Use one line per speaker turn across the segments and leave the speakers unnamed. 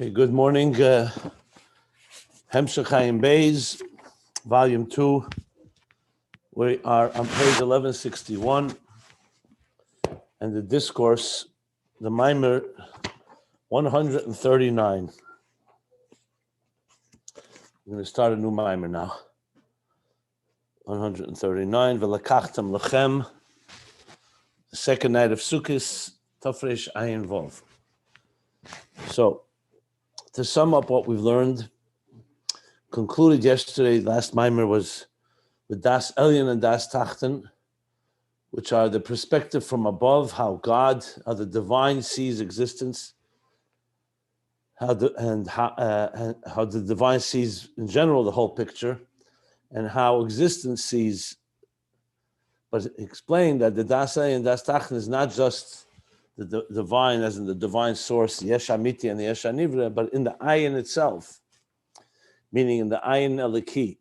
Okay, good morning. Hemshech Ayin Beis, Volume 2. We are on page 1161, and the Discourse, the Mimer 139. I'm going to start a new Mimer now. 139, V'lakachtam lechem, the second night of Sukkot, Tafresh Ayin Vov. So, to sum up what we've learned, concluded yesterday, last Mimer was the Daas Elyon and Daas Tachten, which are the perspective from above, how God, how the divine sees existence, how the divine sees in general the whole picture, and how existence sees. But explained that the Daas Elyon and Daas Tachten is not just the divine, as in the divine source, the Yesh Amiti and the Yesh Anivra, but in the Ayin itself, meaning in the Ayin Eliki,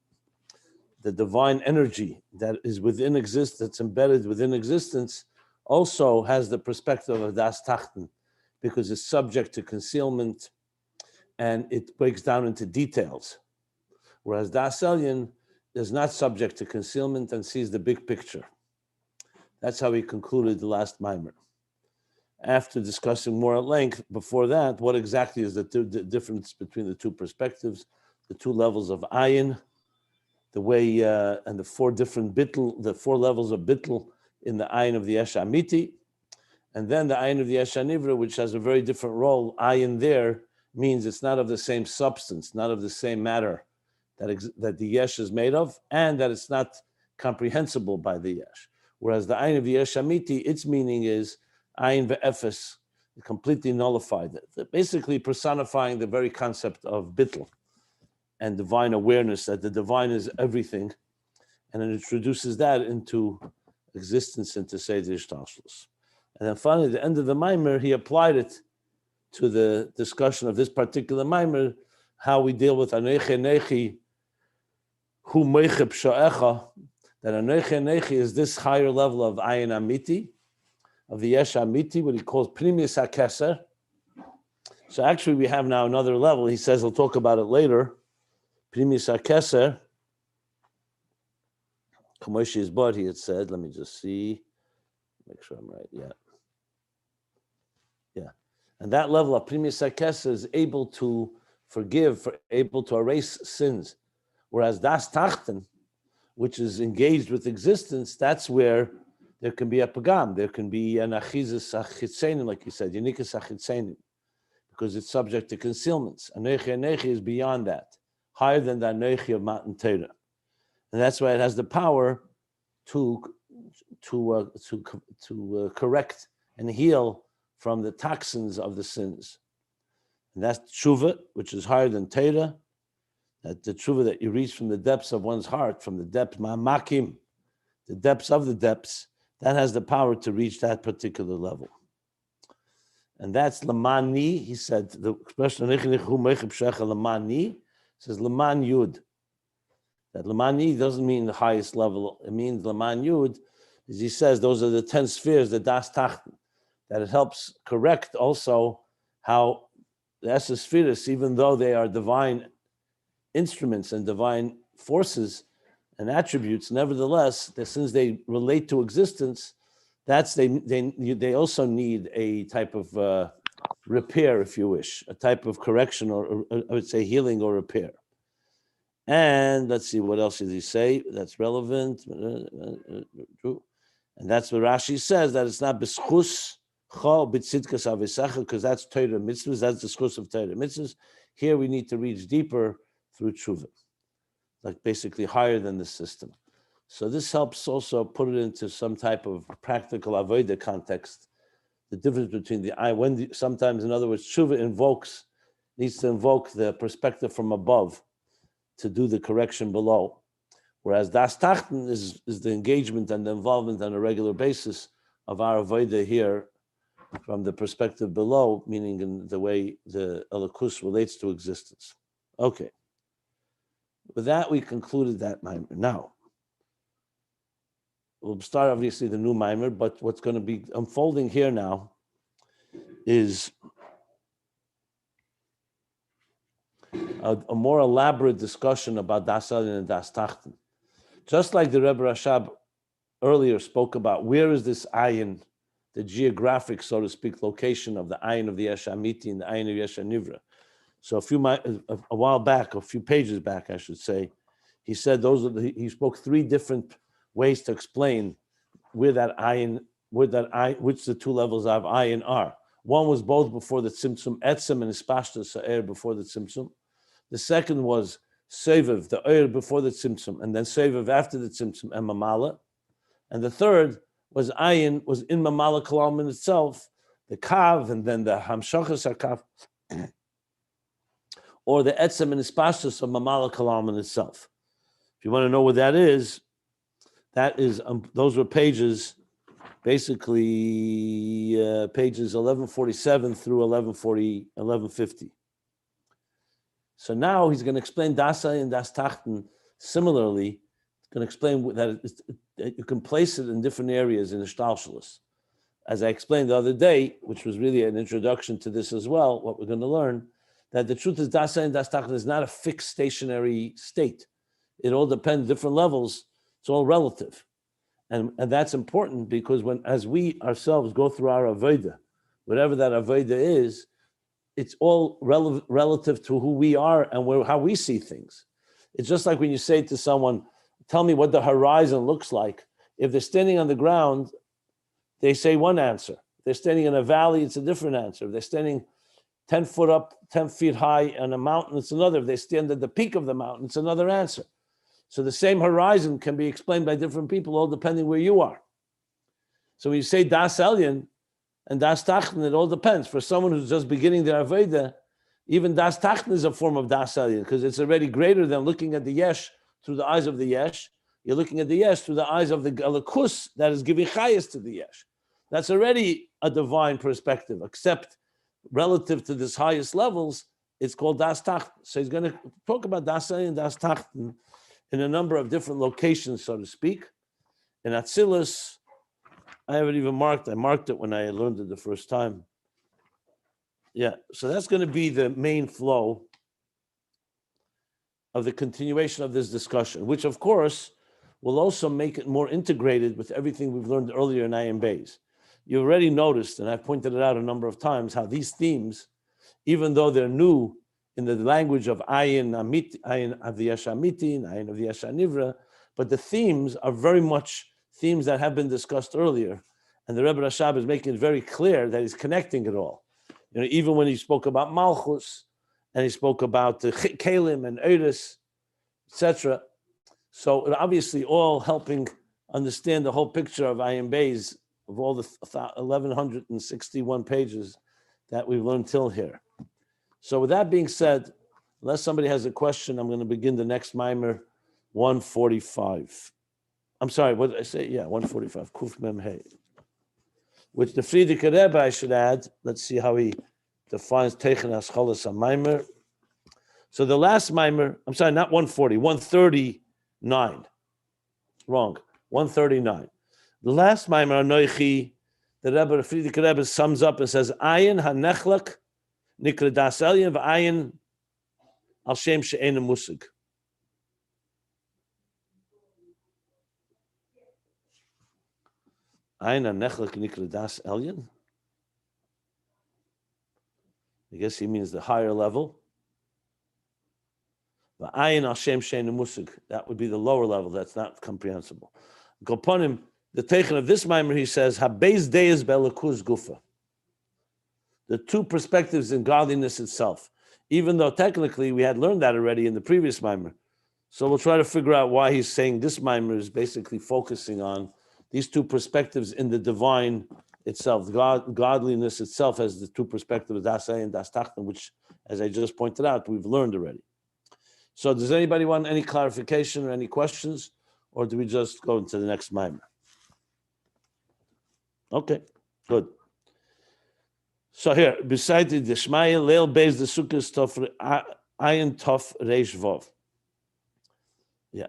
the divine energy that is within existence, that's embedded within existence, also has the perspective of Daas Tachten, because it's subject to concealment and it breaks down into details. Whereas Daas Elyon is not subject to concealment and sees the big picture. That's how he concluded the last Mimer. After discussing more at length before that, what exactly is the difference between the two perspectives, the two levels of Ayin, the way and the four different bittul, the four levels of bittul in the Ayin of the Yesh Amiti, and then the Ayin of the Yesh Anivra, which has a very different role. Ayin there means it's not of the same substance, not of the same matter that the Yesh is made of, and that it's not comprehensible by the Yesh. Whereas the Ayin of the Yesh Amiti, its meaning is Ayin ve'efes, completely nullified, basically personifying the very concept of bittul and divine awareness, that the divine is everything, and it introduces that into existence, into Seder Ishtalshlus. And then finally, at the end of the Mimer, he applied it to the discussion of this particular Mimer, how we deal with Aneche Nechi, Hu Meicheb Sha'echa, that Aneche Nechi is this higher level of Ayin Amiti, of the Yesh Amiti, what he calls Primis HaKeser. So actually we have now another level. He says, he'll talk about it later. Primis HaKeser, Kamoshi is but he had said, let me just see, make sure I'm right, yeah. And that level of Primis HaKeser is able to forgive, able to erase sins. Whereas Daas Tachten, which is engaged with existence, that's where there can be a pagam, there can be an achizis achitzenim, like you said, unikas achitzenim, because it's subject to concealments. Anechi is beyond that, higher than the anechi of Matan Torah, and that's why it has the power to correct and heal from the toxins of the sins. And that's tshuva, which is higher than Torah, that the tshuva that you reach from the depths of one's heart, from the depths, ma'amakim, the depths of the depths, that has the power to reach that particular level. And that's lamani, he said, the expression lamani says laman yud. That lamani doesn't mean the highest level, it means laman yud, as he says, those are the 10 spheres, the Daas Tachten, that it helps correct also how the Esespheres, even though they are divine instruments and divine forces and attributes, nevertheless, since they relate to existence, they also need a type of repair, if you wish, a type of correction, or I would say healing or repair. And let's see, what else did he say that's relevant? And that's what Rashi says, that it's not b'schus cho b'tzidkas avisacha, because that's Torah mitzvahs, that's the discourse of Torah mitzvahs. Here we need to reach deeper through tshuva, like basically higher than the system. So this helps also put it into some type of practical avodah context, the difference between sometimes, in other words, tshuva needs to invoke the perspective from above to do the correction below. Whereas Daas Tachten is the engagement and the involvement on a regular basis of our avodah here from the perspective below, meaning in the way the Elokus relates to existence. Okay. With that, we concluded that. Now, we'll start obviously the new mimer, but what's going to be unfolding here now is a more elaborate discussion about Daas Elyon and Daas Tachten. Just like the Rebbe Rashab earlier spoke about, where is this Ayin, the geographic, so to speak, location of the Ayin of the Yesh Amiti and the Ayin of Yesh Nivra. So a while back, a few pages back, I should say, he said he spoke three different ways to explain where that Ayin, which the two levels of Ayin are. One was both before the Tzimtzum, Etzem and Ispashtus Sa'er before the Tzimtzum. The second was Seviv, the Eir before the Tzimtzum, and then Seviv after the Tzimtzum and Mamala. And the third was Ayin, was in Mamala Kalam in itself, the Kav, and then the Hamshachas HaKav, or the Etzem and Ispashtus of Mamala Kalam in itself. If you want to know what that is, those were pages, basically pages 1147 through 1150. So now he's going to explain Daas Elyon and Daas Tachten similarly. He's going to explain that you can place it in different areas in the Shtalshalos. As I explained the other day, which was really an introduction to this as well, what we're going to learn, that the truth is Daas Elyon and Daas Tachten is not a fixed stationary state. It all depends, different levels, it's all relative. And that's important because as we ourselves go through our Avodah, whatever that Avodah is, it's all relative to who we are and how we see things. It's just like when you say to someone, tell me what the horizon looks like. If they're standing on the ground, they say one answer. If they're standing in a valley, it's a different answer. If they're standing 10 foot up, 10 feet high on a mountain, it's another. If they stand at the peak of the mountain, it's another answer. So the same horizon can be explained by different people, all depending where you are. So when you say Daas Elyon and Daas Tachten, it all depends. For someone who's just beginning their Avodah, even Daas Tachten is a form of Daas Elyon because it's already greater than looking at the Yesh through the eyes of the Yesh. You're looking at the Yesh through the eyes of the Galakus that is giving Chayas to the Yesh. That's already a divine perspective, except relative to this highest levels, it's called Daas Tachten. So he's going to talk about Daas Elyon and Daas Tachten in a number of different locations, so to speak. In Atzilus, I haven't even marked. I marked it when I learned it the first time. Yeah, so that's going to be the main flow of the continuation of this discussion, which of course will also make it more integrated with everything we've learned earlier in Ayin Beis. You already noticed, and I've pointed it out a number of times, how these themes, even though they're new in the language of Ayin of the Yesh Amiti, and Ayin of the Yesh Nivra, but the themes are very much themes that have been discussed earlier. And the Rebbe Rashab is making it very clear that he's connecting it all. You know, even when he spoke about Malchus, and he spoke about the Kalim and Eiris, etc. So it obviously all helping understand the whole picture of Ayin Beis, of all the 1,161 pages that we've learned till here. So with that being said, unless somebody has a question, I'm going to begin the next mimer, 145. I'm sorry, what did I say? Yeah, 145, Kuf Mem Hey. Which the Friedrich Rebbe, I should add, let's see how he defines Teichen Ascholas HaMaimer. So the last mimer, I'm sorry, not 140, 139. Wrong, 139. The last mimer, Anoichi, the Rebbe, Friedrich Rebbe sums up and says, Ayin HaNechlek, Nikra Daas Elyon, V'ayin Al Shem She'ena Musig. Ayin HaNechlek, Nikra Daas Elyon? I guess he means the higher level. V'ayin Al Shem She'ena Musig. That would be the lower level. That's not comprehensible. Goponim, the Teichen of this mimer, he says, Habeis Deis Be'elokuz Gufa. The two perspectives in godliness itself, even though technically we had learned that already in the previous mimer. So we'll try to figure out why he's saying this mimer is basically focusing on these two perspectives in the divine itself. Godliness itself has the two perspectives, Daas Elyon and Daas Tachten, which, as I just pointed out, we've learned already. So does anybody want any clarification or any questions, or do we just go into the next mimer? Okay, good. So here, beside the Shmaya, Leil Beis the Sukkos Tof Ayin Tof Reish Vov. Yeah.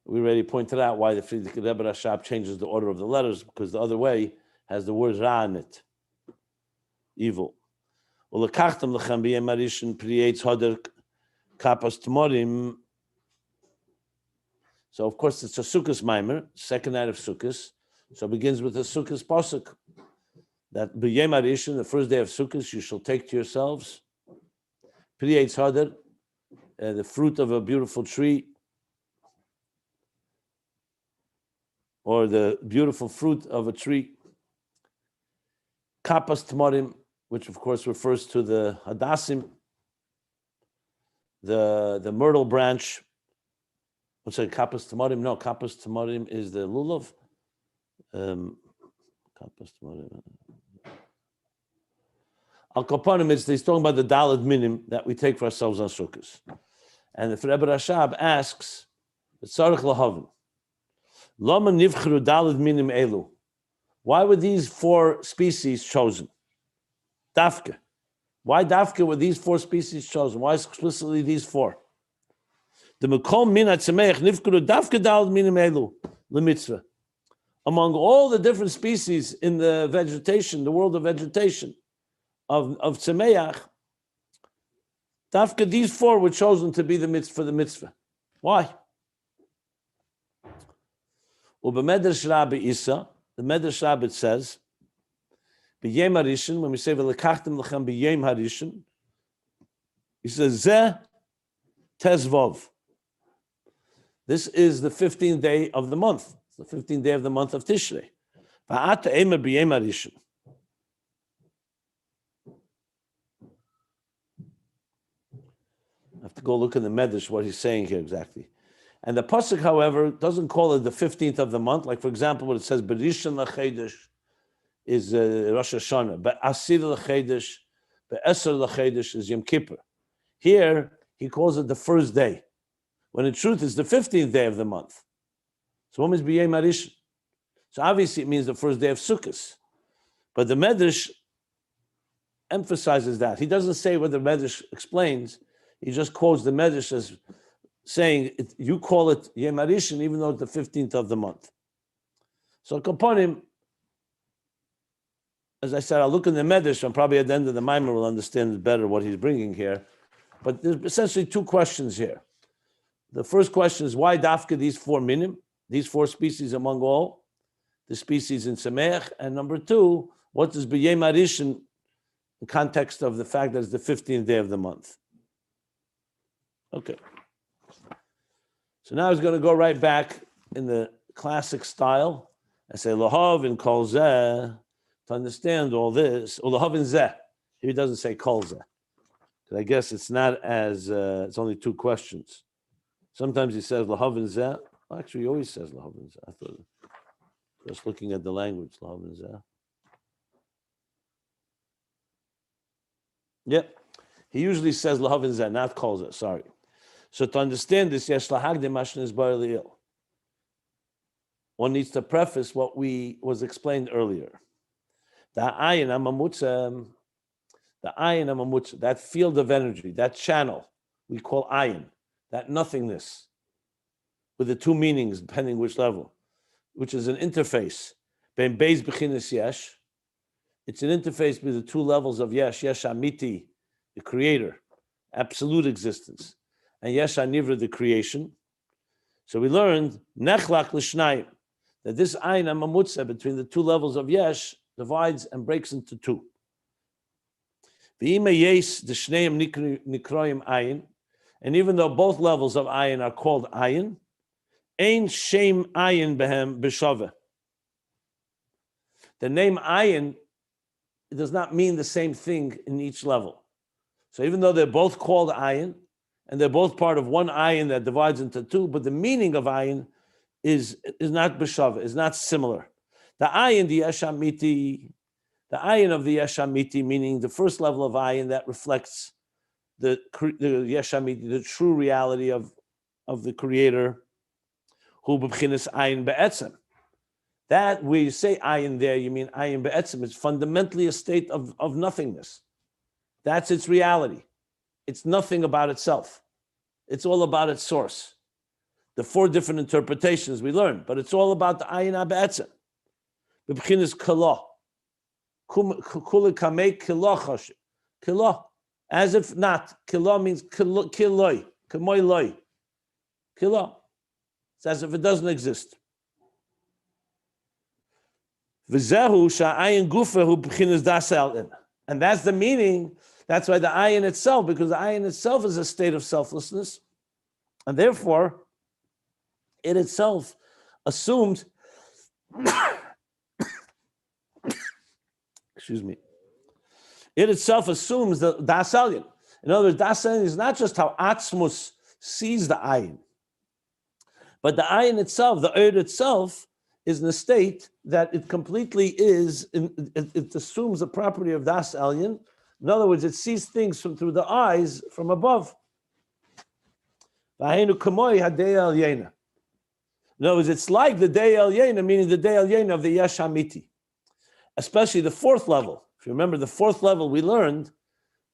We already pointed out why the Friedrich Rebbe Rashab changes the order of the letters, because the other way has the word Ra in it, evil. Ulekachtem lechem b'yem harishin pri'etz hoder kapas tmorim. So of course it's a Sukkos Maimer, second night of Sukkos. So it begins with a Sukkos pasuk that b'yem harishin, the first day of Sukkos, you shall take to yourselves pri'etz hoder, the fruit of a beautiful tree, or the beautiful fruit of a tree. Kapas tmorim, which of course refers to the hadassim, the myrtle branch. What's it? Kapas tmorim? No, kapas tmorim is the lulav. Kapas tmorim. Al kapanim, he's talking about the daled minim that we take for ourselves on Sukkot. And the Rebbe Rashab asks, "Tzarich lahavin, lama nivchru daled minim elu." Why were these four species chosen? Dafka. Why dafka were these four species chosen? Why explicitly these four? The Mekom min hatzemeach nivchru dafka daled minim elu lemitzvah. Among all the different species in the vegetation, the world of vegetation of tzemeach, dafka these four were chosen to be the mitzvah for the mitzvah. Why? Ubemedrash Rabbi Isa, the Medrash Rabbi says, B'yem harishin, when we say v'lekachtem lechem b'yem harishin, he says zeh tezvov. This is the 15th day of the month. It's the 15th day of the month of Tishrei. Va'ata emer b'yem harishin. I have to go look in the Medrash what he's saying here exactly. And the pasuk, however, doesn't call it the 15th of the month. Like, for example, when it says Berishon l'chedesh is Rosh Hashanah, but Asir l'chedesh, but Eser l'chedesh is Yom Kippur. Here, he calls it the first day, when in truth it's the 15th day of the month. So what means B'yem Harishon? So obviously it means the first day of Sukkot. But the Medrash emphasizes that. He doesn't say what the Medrash explains. He just quotes the Medrash as saying you call it Yom Harishon even though it's the 15th of the month. So Kaponim, as I said, I'll look in the Medrash and probably at the end of the Maimer will understand better what he's bringing here. But there's essentially two questions here. The first question is why dafka these four minim, these four species among all the species in Sameach, and number two, what is B'yem Harishon in context of the fact that it's the 15th day of the month. Okay. So now he's going to go right back in the classic style and say Lahav and Kol Zeh to understand all this. Or Lahav and Zeh. Here he doesn't say Kol Zeh. Because I guess it's not as, it's only two questions. Sometimes he says Lahav and Zeh. Well, actually, he always says Lahav and Zeh. I thought, just looking at the language, Lahav and Zeh. Yep. He usually says Lahav and Zeh, not Kol Zeh, sorry. So to understand this, one needs to preface what was explained earlier. The Ayin HaMamutza, that field of energy, that channel we call Ayin, that nothingness, with the two meanings depending which level, which is an interface. Ben Beis b'chinas yesh. It's an interface with the two levels of yesh amiti, the creator, absolute existence, and yesh hanivra, the creation. So we learned nechlak l'shnayim, that this ayin hamamutza between the two levels of yesh divides and breaks into two. V'ima yes the shneim nikroim ayin, and even though both levels of ayin are called ayin, ein shem ayin behem b'shaveh. The name ayin, it does not mean the same thing in each level. So even though they're both called ayin, and they're both part of one ayin that divides into two, but the meaning of ayin is not b'shaveh, is not similar. The ayin, the yesh amiti, the ayin of the yesh amiti, meaning the first level of ayin that reflects the yesh amiti, the true reality of the creator, hu b'chinas ayin be'etzem. That, where you say ayin there, you mean ayin be'etzem. It's fundamentally a state of nothingness. That's its reality. It's nothing about itself. It's all about its source. the 4 different interpretations we learned, but it's all about the Ayin Be'etzem. B'bchinas kala. Kula kamei kila chashiv. Kila. As if not. Kila means kiloi. Kamoy loi. Kila. It's as if it doesn't exist. V'zehu sha'ayin gufa b'chinas Daas Elyon. And that's the meaning. That's why the Ayin itself, because the Ayin itself is a state of selflessness. And therefore, it itself assumes, excuse me, it itself assumes the Daas Elyon. In other words, Daas Elyon is not just how Atzmus sees the Ayin, but the Ayin itself, the Eid itself, is in a state that it completely is, it assumes the property of Daas Elyon. In other words, it sees things through the eyes from above. In other words, it's like the Daas Elyon, meaning the Daas Elyon of the Yesh Hamiti. Especially the 4th level. If you remember the 4th level we learned,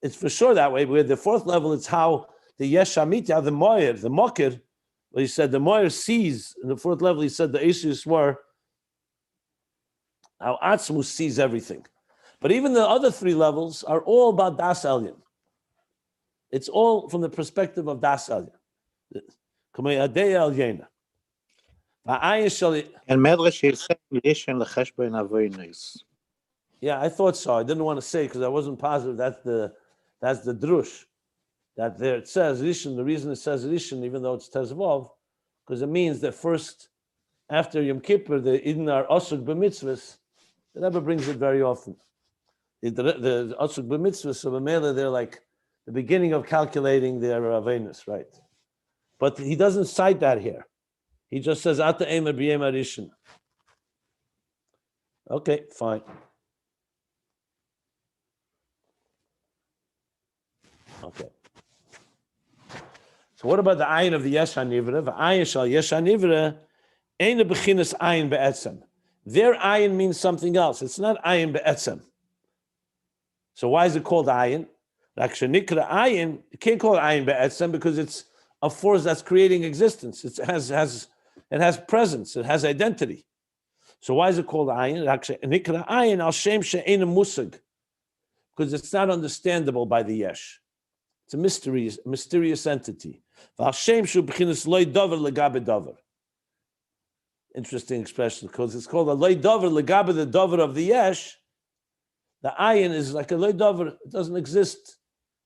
it's for sure that way. With the 4th level, it's how the Yesh Hamiti, how the Moyer, the Mokir, well, he said the Moyer sees, in the 4th level, he said the Aishus were how Atzmus sees everything. But even the other 3 levels are all about Daas Elyon. It's all from the perspective of Daas Elyon.
And Medrash is saying Yishen lecheshbon avonos.
Yeah, I thought so. I didn't want to say because I wasn't positive that's the drush. That there it says Rishon. The reason it says Rishon, even though it's Tezvov, because it means that first, after Yom Kippur, the Idin are Osuk b'mitzvahs. The Rebbe brings it very often. The Osuk b'mitzvahs, so b'mela, they're like the beginning of calculating their Avenus, right? But he doesn't cite that here. He just says Ata Emer b'yem Rishon. Okay, fine. Okay. So what about the Ayin of the Yesh HaNivra? The Ayin shal Yesh HaNivra ain't a bechinas Ayin be'etzem. Their Ayin means something else. It's not Ayin be'etzem. So why is it called Ayin? Like shenikra Ayin, you can't call it Ayin be'etzem because it's a force that's creating existence. It has presence. It has identity. So why is it called Ayin? Like shenikra Ayin al shem she'ein musag, because it's not understandable by the Yesh. It's a mysterious entity. Interesting expression, because it's called a loy dover legabe the dover of the yesh. The ayin is like a loy dover. It doesn't exist.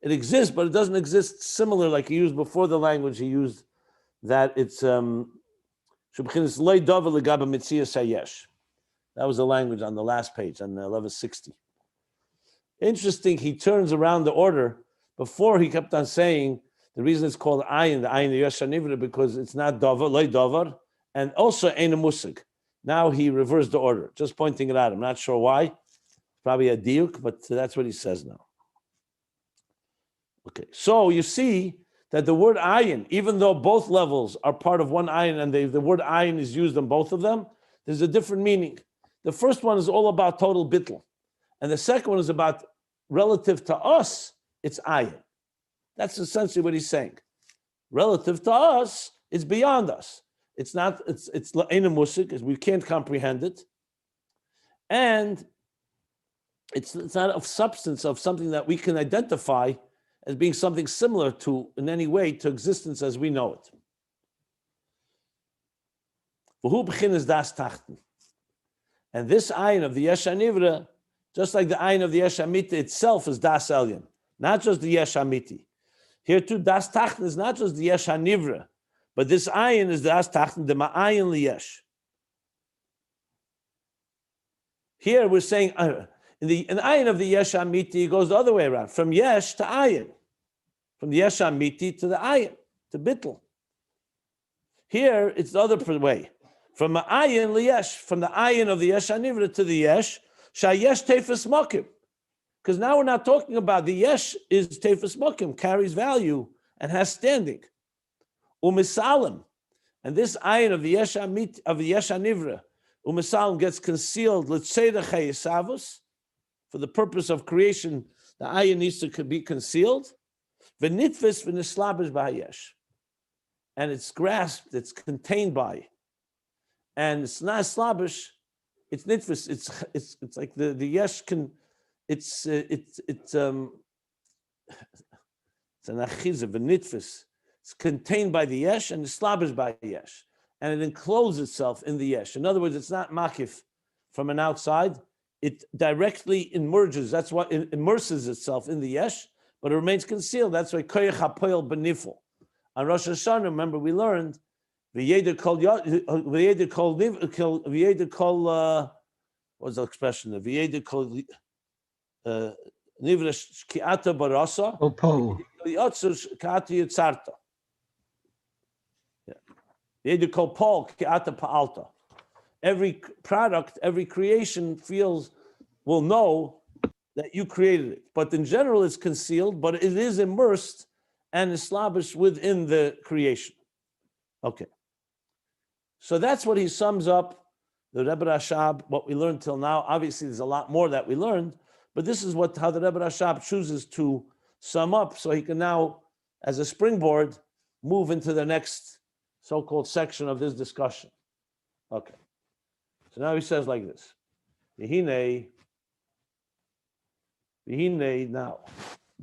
It exists, but it doesn't exist similar like he used before the language he used. That it's loy dover legabe mitzias hayesh. That was the language on the last page on 1160. Interesting. He turns around the order. Before he kept on saying the reason it's called Ayin, the Ayin Yesh HaNivra, because it's not Dover, Loi Dover, and also Ein Musig. Now he reversed the order, just pointing it out. I'm not sure why. Probably a diuk, but that's what he says now. Okay, so you see that the word Ayin, even though both levels are part of one Ayin, and the word Ayin is used on both of them, there's a different meaning. The first one is all about total bittul, and the second one is about relative to us. It's Ayin. That's essentially what he's saying. Relative to us, it's beyond us. It's not, it's Ein Musik, because we can't comprehend it. And it's not of substance of something that we can identify as being something similar to, in any way, to existence as we know it. And this Ayin of the Yesh HaNivra, just like the Ayin of the Yesh HaMiti itself is Daas Elyon. Not just the Yesh HaMiti. Here too, Das Tachten is not just the Yesh HaNivra, but this Ayin is Das Tachten, the Ma'ayin Liyesh. Here we're saying, in the Ayin of the Yesh HaMiti, it goes the other way around, from Yesh to Ayin. From the Yesh HaMiti to the Ayin, to Bittul. Here, it's the other way. From Ma'ayin Liyesh, from the Ayin of the Yesh HaNivra to the Yesh, Shayesh Tefes Mokim. Because now we're not talking about the yesh is tefes mokim, carries value and has standing. Umisalim, and this ayin of the yesh amit of the yesh hanivra, umisalim gets concealed. Let's say the chayesavus for the purpose of creation. The ayin needs to be concealed. V'nitfis v'nislabish b'hayesh, and it's grasped, it's contained by, and it's not slabish, it's nitfus, it's like the yesh can, it's an achizav, a nitfus. It's contained by the yesh and it's slabish by the yesh, and it encloses itself in the yesh. In other words, it's not makif from an outside. It directly emerges. That's what it immerses itself in the yesh, but it remains concealed. That's why koyach hapoel benifel. On Rosh Hashanah, remember we learned v'yeder kol what's the expression? V'yeder kol nivresh ki'ata barasa.
Opo.
Yotzur ki'ata yitzarta. V'yeder kol pol ki'ata pa'alta. Every product, every creation will know that you created it. But in general, it's concealed, but it is immersed and established within the creation. Okay. So that's what he sums up, the Rebbe Rashab, what we learned till now. Obviously, there's a lot more that we learned, but this is how the Rebbe Rashab chooses to sum up so he can now, as a springboard, move into the next so-called section of this discussion. Okay. So now he says like this. V'hinei now.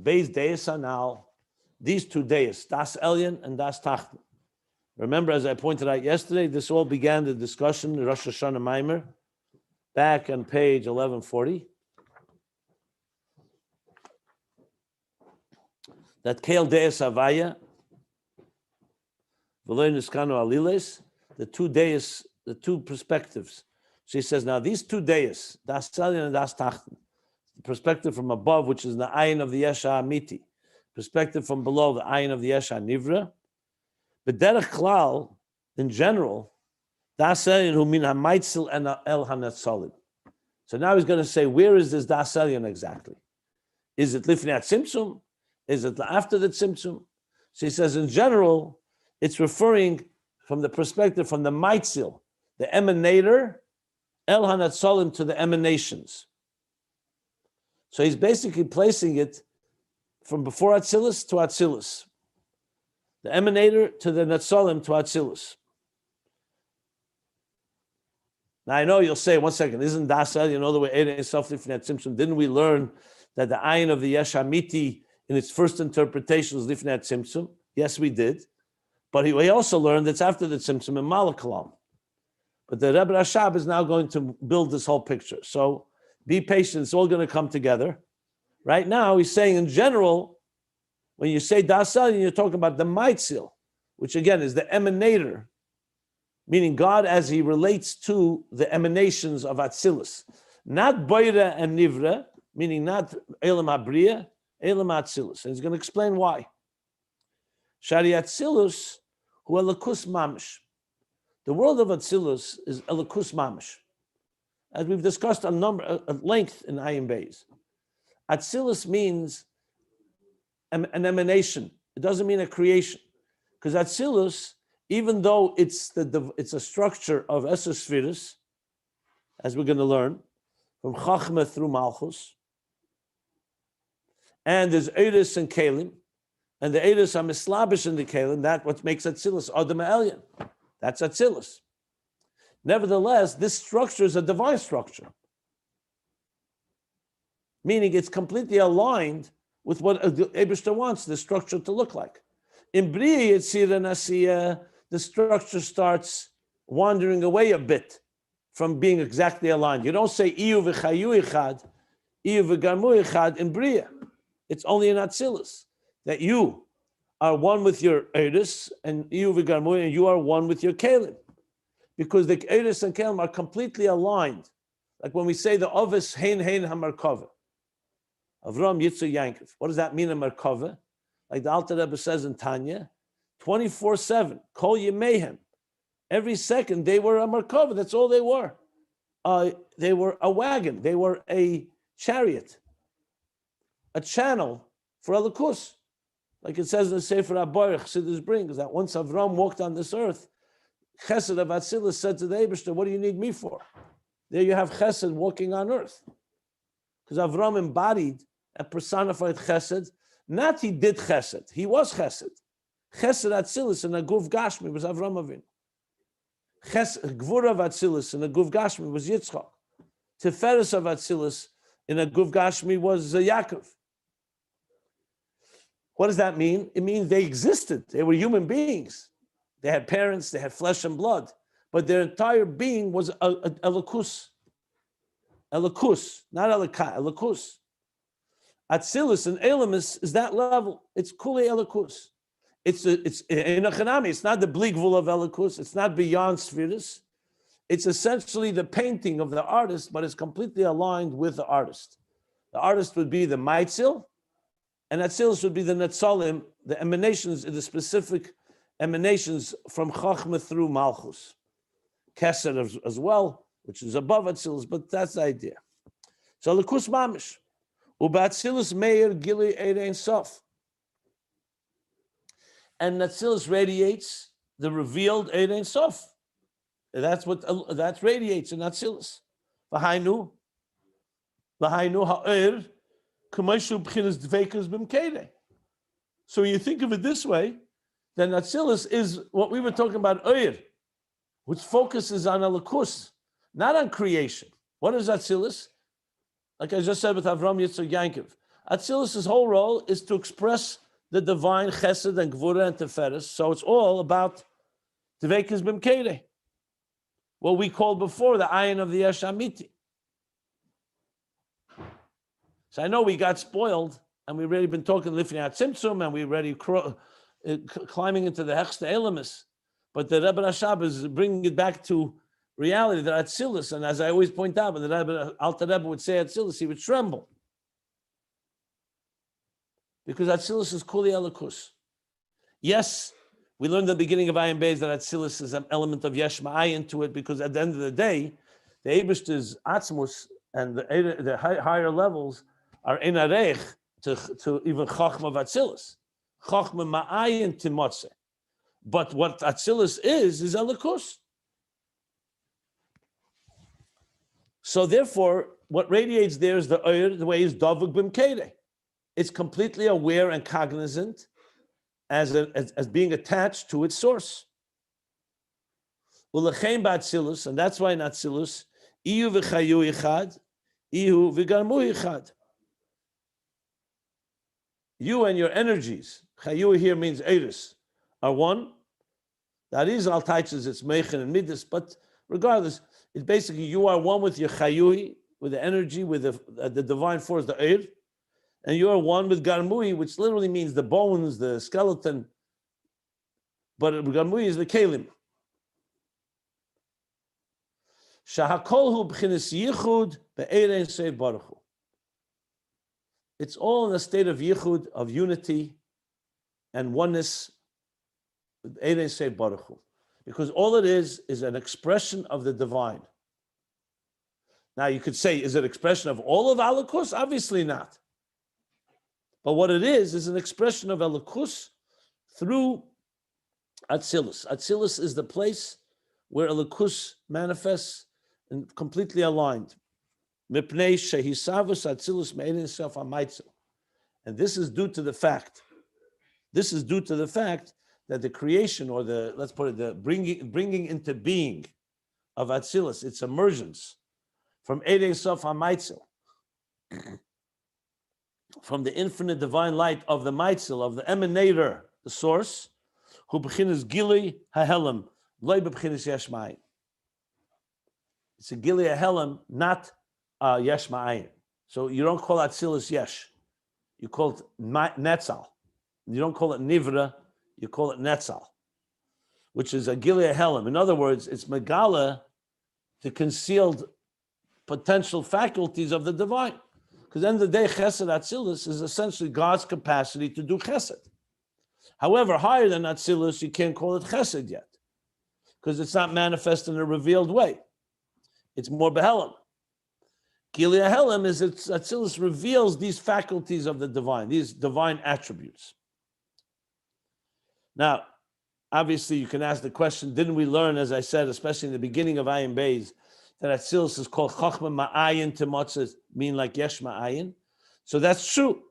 Beis Daas now. These two Daas, Daas Elyon and Daas Tachten. Remember, as I pointed out yesterday, this all began the discussion, the Rosh Hashanah Maimer, back on page 1140. That Keil Daas Havaya, V'lo Niskanu Aliles, the two Daas, the two perspectives. So he says, now these two Daas, Daas Elyon and Daas Tachten, the perspective from above, which is the Ayin of the Yesh HaAmiti, perspective from below, the Ayin of the Yesh HaNivra. But derech klal, in general, Daas Elyon hu min ha'maitzil and el ha'netzalim. So now he's going to say, where is this Daas Elyon exactly? Is it lifnei tzimtzum? Is it after the tzimtzum? So he says, in general, it's referring from the perspective from the maitzil, the emanator, el ha'netzalim, to the emanations. So he's basically placing it from before Atzilus to Atzilus. The emanator to the Netzalim to Atzilus. Now I know you'll say, one second, isn't Daas Elyon all the way self-lifnei tzimtzum? Didn't we learn that the Ayin of the Yesh HaMiti in its first interpretation was lifnei tzimtzum? Yes, we did. But we also learned it's after the tzimtzum in Malakalam. But the Rebbe Rashab is now going to build this whole picture. So be patient, it's all going to come together. Right now, he's saying in general, when you say Daas Elyon, you're talking about the Maitzil, which again is the emanator, meaning God as he relates to the emanations of Atzilus. Not Boira and Nivra, meaning not Elam HaBriya, Elam Atzilus. And he's going to explain why. Shari Atzilus hu Elikus Mamish. The world of Atzilus is Elikus Mamish. As we've discussed at length in Ayin Beis. Atzilus means an emanation. It doesn't mean a creation. Because Atzilus, even though it's a structure of Eser Sfiris, as we're going to learn, from Chachma through Malchus, and there's Eidos and Kelim, and the Eidos are mislabish in the Kelim, that's what makes Atzilus Adam Elyon. That's Atzilus. Nevertheless, this structure is a divine structure. Meaning it's completely aligned with what Eibishter wants the structure to look like. In Briya Yetzira Nasiya, the structure starts wandering away a bit from being exactly aligned. You don't say Iyu v'chayu ichad, Iyu v'garmu ichad in Briya. It's only in Atzilus that you are one with your Eidos and Iyu v'garmu, and you are one with your Kelim. Because the Eidos and Kelim are completely aligned. Like when we say the Ovis Hein HaMarkava. Avram Yitzhak Yankov. What does that mean in Merkava? Like the Alter Rebbe says in Tanya, 24/7, Kol Yemehem. Every second they were a Merkava. That's all they were. They were a wagon. They were a chariot, a channel for Elikus. Like it says in the Sefer HaBaruch, Chassidus brings that once Avram walked on this earth, Chesed of Atzilus said to the Eibishter, what do you need me for? There you have Chesed walking on earth. Because Avram embodied and personified Chesed. Not he did Chesed, he was Chesed. Chesed Atzilus in a Guf Gashmi was Avram Avinu. Gvura of Atzilus in a Guf Gashmi was Yitzchak. Tiferes of Atzilus in a Guf Gashmi was Yaakov. What does that mean? It means they existed. They were human beings. They had parents, they had flesh and blood, but their entire being was Elikus. Elikus, not Elika, Elikus. Atzilus and Elamis is that level. It's Kule Elikus. It's in a Chanami, it's not the Bligvul of Elikus, it's not beyond spheres. It's essentially the painting of the artist, but it's completely aligned with the artist. The artist would be the Maitzil, and Atzilus would be the Netzalim, the emanations, the specific emanations from Chachma through Malchus. Kesed as well, which is above Atzilus, but that's the idea. So Elikus Mamish. Ubatzilus Meir Gili Ein Sof. And Atzilus radiates the revealed Ein Sof. That's what that radiates in Atzilus. V'hainu ha'er k'maishu b'chinas dveikas b'mkeidei. So you think of it this way, then Atzilus is what we were talking about earlier, which focuses on Elikus, not on creation. What is Atzilus? Like I just said with Avram Yitzchak Yankov, Atzilus' whole role is to express the divine Chesed and Gvura and Teferes. So it's all about Dveikas B'mkeidei, what we called before the Ayin of the Yesh Amiti. So I know we got spoiled, and we've already been talking Lifnei Tzimtzum, and we're already climbing into the Hechsta Elamis. But the Rebbe Rashab is bringing it back to reality that Atzilus, and as I always point out, when the Rebbe, Alter Rebbe would say Atzilus, he would tremble. Because Atzilus is Kuli Elikus. Yes, we learned at the beginning of Ayin Beis that Atzilus is an element of Yesh Ma'ayin to it, because at the end of the day, the Eibishter's Atzmus and the higher levels are in Areich to even Chachma of Atzilus. Chachma Ma'ayin Timotze. But what Atzilus is Elikus. So therefore, what radiates there is the way is Davuk B'mkeidei. It's completely aware and cognizant as being attached to its source. U'lechein ba'Atzilus, and that's why in Atzilus, iyu v'chayu ichad, iyu v'garmu ichad. You and your energies, chayu here means eris, are one. That is al taitzes, it's meichen and midas, but regardless, it's basically you are one with your chayui, with the energy, with the divine force, the eir, and you are one with garmui, which literally means the bones, the skeleton, but garmui is the kelim. Shahakolhu b'chinas yichud be'erein seif baruch hu. It's all in a state of yichud, of unity and oneness with erein seif baruch hu. Because all it is an expression of the divine. Now you could say, is it an expression of all of Elikus? Obviously not. But what it is an expression of Elikus through Atzilus. Atzilus is the place where Elikus manifests and completely aligned. Mipnei shehisavus Atzilus me'ein sof ha'maitzil. And this is due to the fact that the creation, or let's put it, the bringing into being of Atzilus, its emergence from Eidei Sof HaMaitzil, from the infinite divine light of the Maitzil, of the emanator, the source, who b'chinas Gili HaHelam, loy b'chinas Yesh Ma'ayin. It's a Gili HaHelam, not Yesh Ma'ayin. So you don't call Atzilus Yesh. You call it Netzal. You don't call it Nivra, you call it Netzal, which is a Gili HaHelam. In other words, it's Megala, the concealed potential faculties of the divine. Because at the end of the day, Chesed Atzilus is essentially God's capacity to do Chesed. However, higher than Atzilus, you can't call it Chesed yet, because it's not manifest in a revealed way. It's more Behelam. Gili HaHelam is Atzilus reveals these faculties of the divine, these divine attributes. Now, obviously, you can ask the question, didn't we learn, as I said, especially in the beginning of Ayin Beis, that Atzilus is called Chachma Ma'ayin to Motzah, mean like Yesh Ma'ayin? So that's true.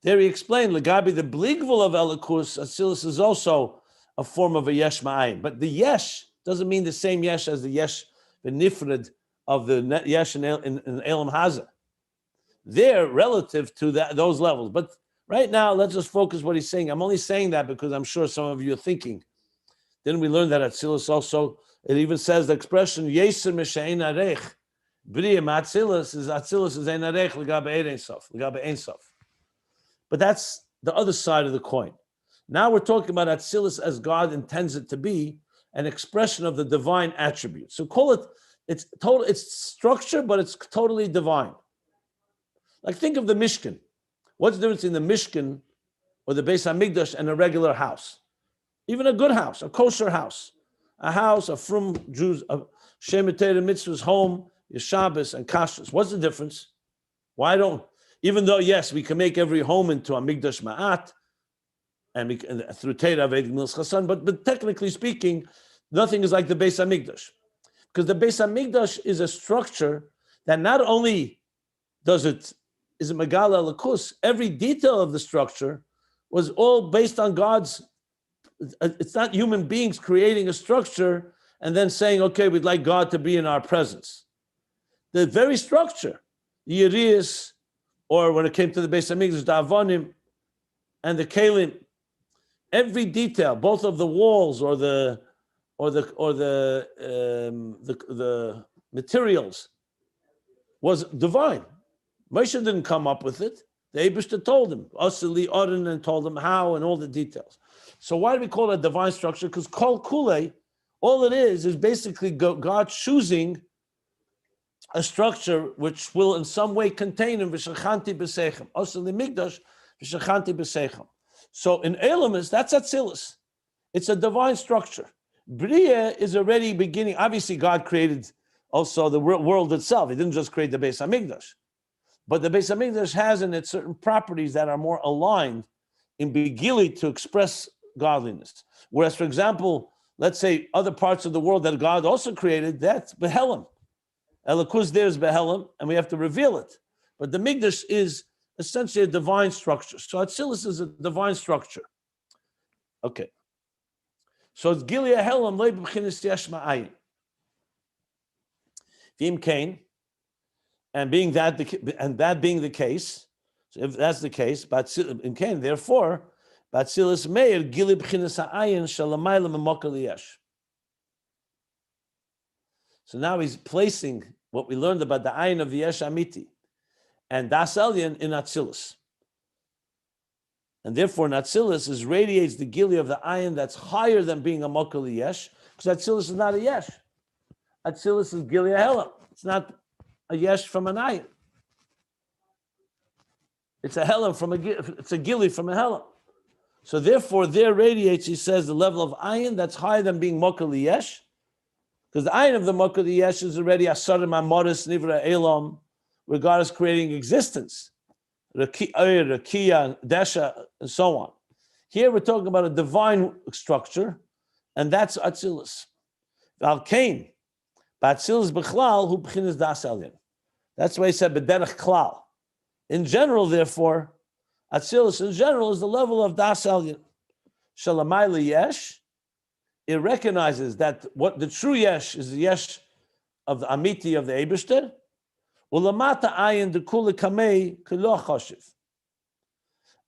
There he explained, Legabi, the bligvul of Elikus, Atzilus is also a form of a yesh ma'ayin. But the yesh doesn't mean the same yesh as the yesh, the nifred of the yesh in Elam Haza. They're relative to those levels. But right now, let's just focus what he's saying. I'm only saying that because I'm sure some of you are thinking. Didn't we learn that Atzilus also, it even says the expression, Yeser Meshein Arech, B'riyah Atzilus is Ein Arech, L'gabe Ein Sof, L'gabe Ein Sof. But that's the other side of the coin. Now we're talking about Atzilus as God intends it to be, an expression of the divine attribute. So call it, it's structure, but it's totally divine. Like think of the Mishkan. What's the difference in the Mishkan or the Beis Hamikdash and a regular house? Even a good house, a kosher house, a from Jews, a Shemitah Mitzvah's home, your Shabbos and Kashrus. What's the difference? Why don't, even though, yes, we can make every home into a Mikdash Ma'at, and through Teira Vedic Mils Chasan, but technically speaking, nothing is like the Beis Hamikdash. Because the Beis Hamikdash is a structure that not only is it Megala Lakus, every detail of the structure was all based on God's, it's not human beings creating a structure and then saying, okay, we'd like God to be in our presence. The very structure, the Yerias, or when it came to the Beis Hamikdash, the Avonim and the Kalim, every detail, both of the walls or the materials, was divine. Moshe didn't come up with it. The Eibishter told him, Asili Oren, and told him how and all the details. So why do we call it a divine structure? Because Kol Kule, all it is basically God choosing a structure which will in some way contain him, V'shachanti b'seichem. Asili Migdash, V'shachanti b'seichem. So in Elamis, that's Atzilus. It's a divine structure. Bria is already beginning. Obviously, God created also the world itself. He didn't just create the Beis Hamikdash. But the Beis Hamikdash has in it certain properties that are more aligned in Begili to express godliness. Whereas, for example, let's say other parts of the world that God also created, that's Behelim. Elikus there is Behelim, and we have to reveal it. But the Mikdash is essentially a divine structure. So Atzilus is a divine structure. Okay. So it's Gilia Helam Leib B'chinis Yesh Ma'ayin. V'im Kain, and that being the case, so if that's the case, in Kain, therefore, Batzilus Meir Gili B'chinis Ha'ayin Shalamayla M'mokal Yesh. So now he's placing what we learned about the Ayin of the Yesh Amiti and Daas Elyon in Atzilus. And therefore, in Atzilus radiates the Gili of the Ayin that's higher than being a Mokal Yesh, because Atzilus is not a Yesh. Atzilus is Gili Helam. It's not a Yesh from an Ayin. It's a Helam it's a Gili from a Helam. So therefore, there radiates, he says, the level of Ayin that's higher than being Mokal Yesh, because the Ayin of the Mokal Yesh is already Asarim Amoris Nivra Elam, where God is creating existence. Rakia, Desha, and so on. Here we're talking about a divine structure, and that's Atzilus. Al-Kain, Atzilus B'chlal, who b'chinas Daas Elyon. That's why he said B'derech Klal. In general, therefore, Atzilus in general is the level of Daas Elyon. Shalamayla Yesh, it recognizes that what the true Yesh is the Yesh of the Amiti of the Eibishter, Ulamata ayin de kula kamei kilo choshev.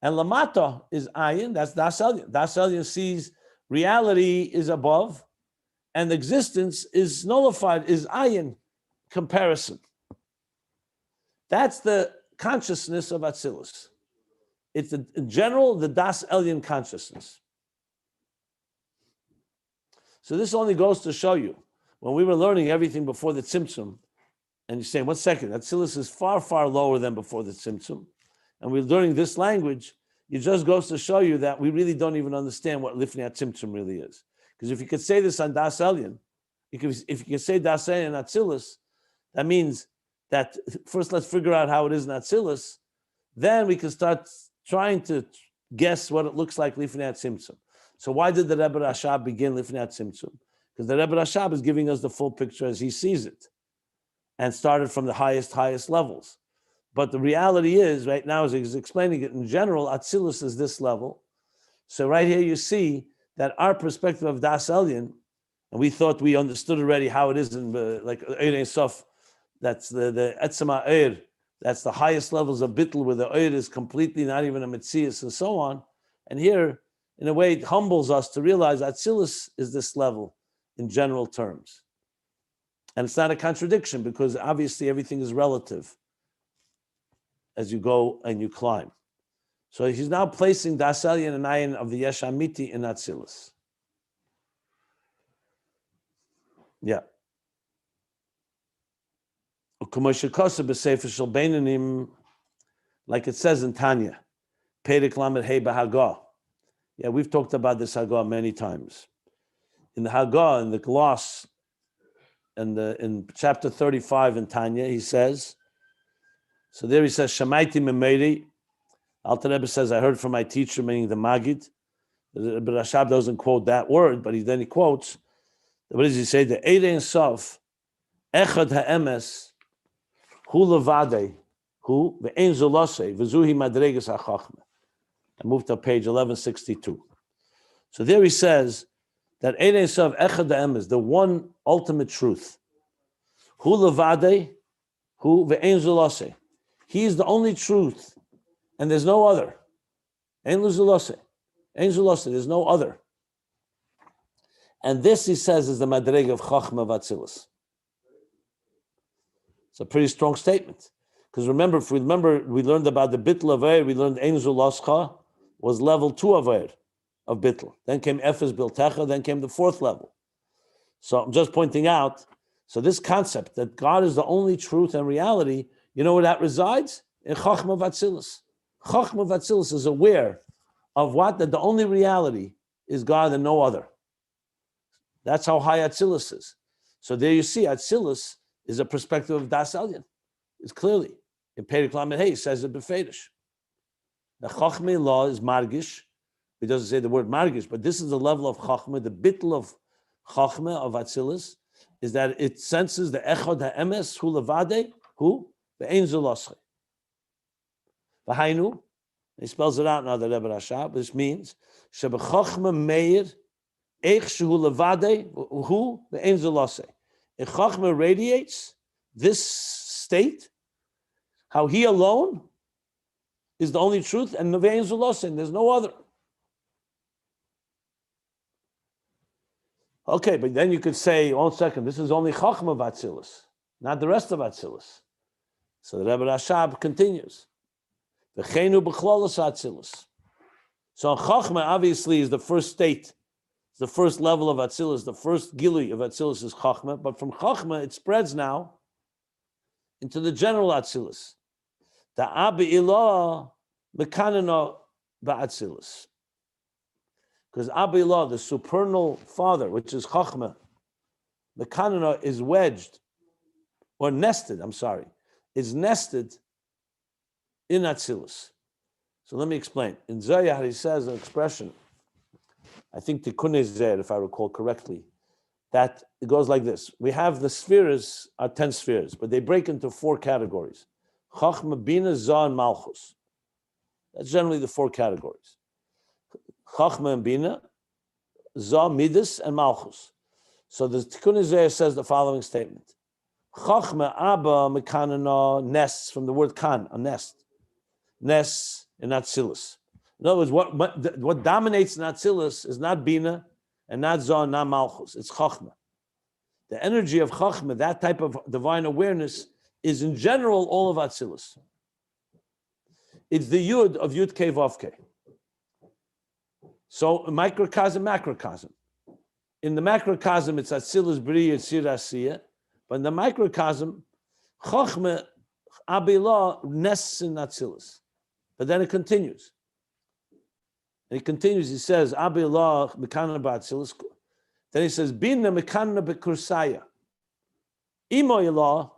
And lamata is ayin, that's Daas Elyon. Daas Elyon sees reality is above, and existence is nullified, is ayin comparison. That's the consciousness of Atzilus. It's in general the Daas Elyon consciousness. So this only goes to show you, when we were learning everything before the Tzimtzum, and you're saying, 1 second, Atzilus is far, far lower than before the Tzimtzum. And we're learning this language, it just goes to show you that we really don't even understand what Lifnei Tzimtzum really is. Because if you could say this on Daas Elyon, if you could say Daas Elyon and Atzilus, that means that first let's figure out how it is in Atzilus, then we can start trying to guess what it looks like Lifnei Tzimtzum. So why did the Rebbe Rashab begin Lifnei Tzimtzum? Because the Rebbe Rashab is giving us the full picture as he sees it, and started from the highest levels. But the reality is, right now, as he's explaining it in general, Atzilus is this level. So right here you see that our perspective of Daas Elyon, and we thought we understood already how it is in like Ayin Sof, that's the Etzema Eir, that's the highest levels of Bittul, where the Eir is completely not even a Metzias and so on. And here, in a way, it humbles us to realize Atzilus is this level in general terms. And it's not a contradiction because obviously everything is relative as you go and you climb. So he's now placing Daas Elyon and Ayin of the Yesh Amiti in Atzilus. Yeah. Like it says in Tanya, Perek Lamed Hey B'Hagah. Yeah, we've talked about this Hagah many times. In the Hagah, in the gloss, and in chapter 35 in Tanya, he says, so there he says, Shamaiti Memeri. Alter Rebbe says, I heard from my teacher, meaning the Magid. But Rashab doesn't quote that word, but then he quotes, what does he say? The Eidei Sof, Echad HaEmes, Hu Levadei, Hu Ve'en Zulosei, V'zuhi Madreges HaChachme. I moved to page 1162. So there he says that Eidei Sof, Echad HaEmes, the one ultimate truth. Hu Levadei, Hu Ve'en Zulosei. He is the only truth, and there's no other. Ein Zulosei. Ein Zulosei, there's no other. And this, he says, is the madreg of Chachma of Atzilus. It's a pretty strong statement. Because remember, if we remember, we learned about the Bitl of Eir, we learned Ein Zuloscha was level 2 of Eir, of Bitl. Then came Efes Biltecha, then came the 4th level. So I'm just pointing out, so this concept that God is the only truth and reality, you know where that resides? In Chachma of Atzilus. Chachma of Atzilus is aware of what? That the only reality is God and no other. That's how high Atzilus is. So there you see, Atzilus is a perspective of Daas Elyon. It's clearly. In Perek Lamed Hey, it says it befedish. The Chachmei law is margish. He doesn't say the word margish, but this is the level of Chachmei, the bittel of Chachmei, of Atzilus, is that it senses the Echad HaEmes, Hu Levadei, Hu, Ve'en Zulosei. V'hainu, he spells it out now, the Rebbe Rashab, which means, Shebechachmei meir, Eich shehu levadei hu ve'en zulosei. If Chachma radiates this state, how he alone is the only truth, and ve'en zulosei, there's no other. Okay, but then you could say, 1 second, this is only Chachma of Atzilus, not the rest of Atzilus. So the Rebbe Rashab continues. V'cheinu b'chlolos Atzilus. So Chachma obviously is the first state. The first level of Atzilus, the first gilui of Atzilus is Chachma, but from Chachma it spreads now into the general Atzilus. The Abi Ilah mekanano ba'Atzilus. Because Abi Ilah, the supernal father, which is Chachma, mekanano is wedged, or nested, is nested in Atzilus. So let me explain. In Zohar he says an expression, I think Tikkun Zer, if I recall correctly, that it goes like this. We have the spheres, are 10 spheres, but they break into 4 categories. Chachma, Bina, Zah, and Malchus. That's generally the 4 categories. Chachma and Bina, Zah, Midas, and Malchus. So the Tikkun Zer says the following statement. Chachma, Abba, Mekanana, nests, from the word kan, a nest. Nests in Atzilus. In other words, what dominates in Atzilus is not Bina and not Zah, not Malchus. It's Chachma. The energy of Chachma, that type of divine awareness, is in general all of Atzilus. It's the Yud of Yud Kei Vav Kei. So microcosm, macrocosm. In the macrocosm, it's Atzilus B'ri Yitzir Asiyah, but in the microcosm, Chachma, Abilah, nests in Atzilus. But then it continues. And he continues, he says, Abilah mekana ba'atzilus. Then he says, Bina mekana b'kursaya. Imoilah,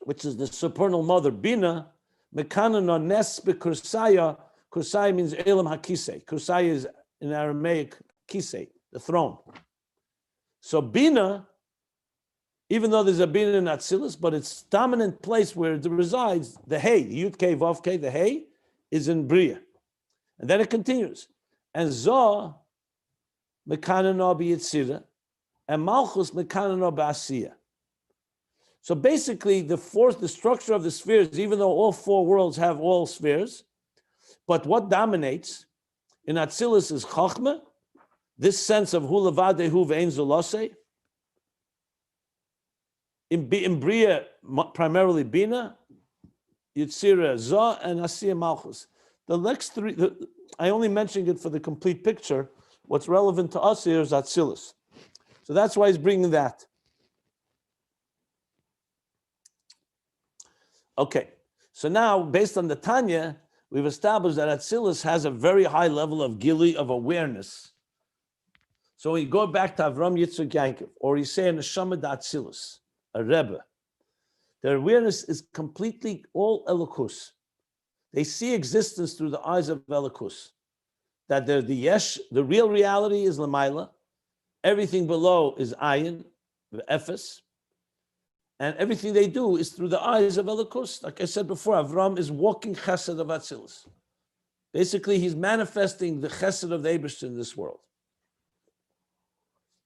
which is the supernal mother, Bina mekana no nes b'kursaya. Kursaya means elam hakisei. Kursaya is in Aramaic kisei, the throne. So Bina even though there's a Bina in Atzilus, but its dominant place where it resides, the Hey, Yud Kei Vav Kei, the Hey, is in Bria. And then it continues. And Zoh, Mekanano B'Yitzira, and Malchus Mekanano B'Asiya. So basically, the structure of the spheres, even though all four worlds have all spheres, but what dominates in Atzilus is Chachma, this sense of Hu Levadehu Ve'ein Zulase. In Bria, primarily Bina, Yitzira, Zoh, and Asiya Malchus. The next three, I only mentioned it for the complete picture. What's relevant to us here is Atzilus. So that's why he's bringing that. Okay, so now, based on the Tanya, we've established that Atzilus has a very high level of gili, of awareness. So we go back to Avram Yitzchak Yankov, or you say in Neshama Atzilus, a Rebbe. Their awareness is completely all Elokus. They see existence through the eyes of Elokus. That they're the Yesh, the real reality is Lamaila. Everything below is Ayin, the Ephes. And everything they do is through the eyes of Elokus. Like I said before, Avram is walking Chesed of Atzilus. Basically, he's manifesting the Chesed of the Eibishter in this world.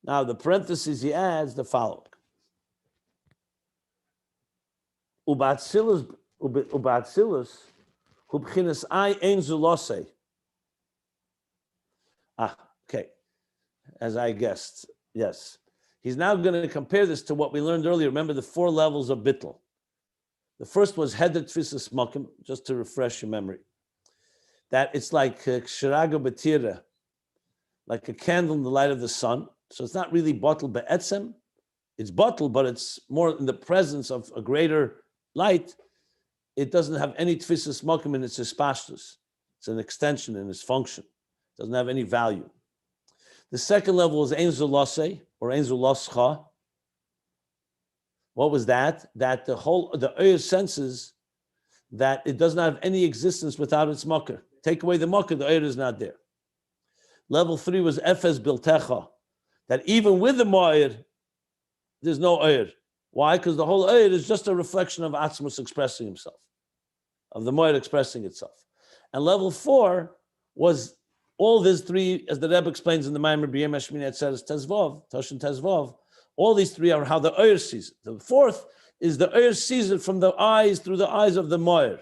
Now, the parentheses he adds the following. Ubatzilus, hubchinas I ein zulose. Okay. As I guessed, yes. He's now going to compare this to what we learned earlier. Remember the 4 levels of bittul. The first was heder tfisas makim, just to refresh your memory. That it's like kshiraga batira, like a candle in the light of the sun. So it's not really bottle be'etzem. It's bottle, but it's more in the presence of a greater light. It doesn't have any tfisas makim in its hispashtus. It's an extension in its function. It doesn't have any value. The second level is ein zulase, or ein zulascha. What was that? That the Oyer senses that it does not have any existence without its makar. Take away the makar, the Oyer is not there. Level 3 was efes biltecha, that even with the Moyer, there's no Oyer. Why? Because the whole Oyer is just a reflection of Atzmus expressing himself, of the Moyer expressing itself. And level 4 was all these 3, as the Rebbe explains in the Maimer B'Yem Hashmini Atzeres Tezvov, Toshin Tezvov, all these 3 are how the Oyer sees it. The 4th is the Oyer sees it from the eyes, through the eyes of the Moyer.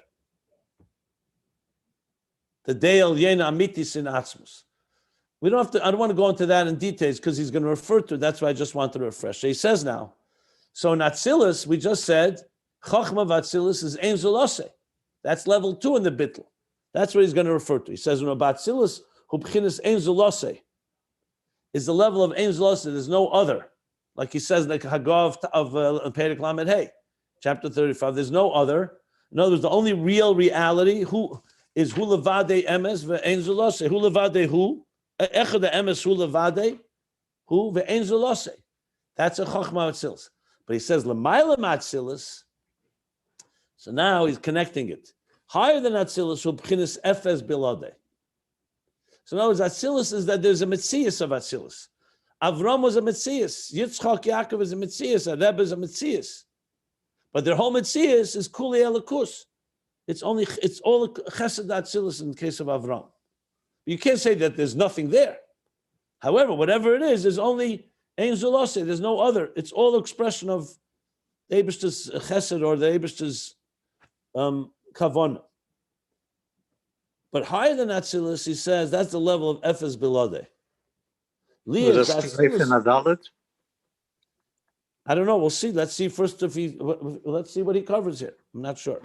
The Daas Elyon Amitis in Atzmus. We don't have to, I don't want to go into that in details because he's going to refer to it. That's why I just want to refresh. So he says now, so in Atzilus, we just said, Chachma v'Atzilus is Ein Zulase. That's level 2 in the Bittul. That's what he's going to refer to. He says, in Atzilus, Hu b'chinas Ein Zulase is the level of Ein Zulase. There's no other. Like he says, like Hagav of Perek Lamed Hey, chapter 35. There's no other. In other words, the only real reality who is Hu levadei emes ve'ein zulase. Hu levadei hu echad emes hu levadei hu ve'ein zulase. That's a Chachma Atzilus. But he says l'mayla Atzilus. So now he's connecting it. Higher than Atzilus, Hu b'chinas efes biladei. So in other words, Atzilus is that there's a Metzias of Atzilus. Avram was a Metzias. Yitzchak Yaakov is a Metzias. A Rebbe is a Metzias. But their whole Metzias is Kuli Elikus. It's all Chesed Atzilus in the case of Avram. You can't say that there's nothing there. However, whatever it is, there's only Ein Zulase. There's no other. It's all expression of the Eibishter's Chesed or the Eibishter's Kavanah. But higher than Atzilus, he says, that's the level of Efes Bilade. I don't know. We'll see. Let's see first let's see what he covers here. I'm not sure.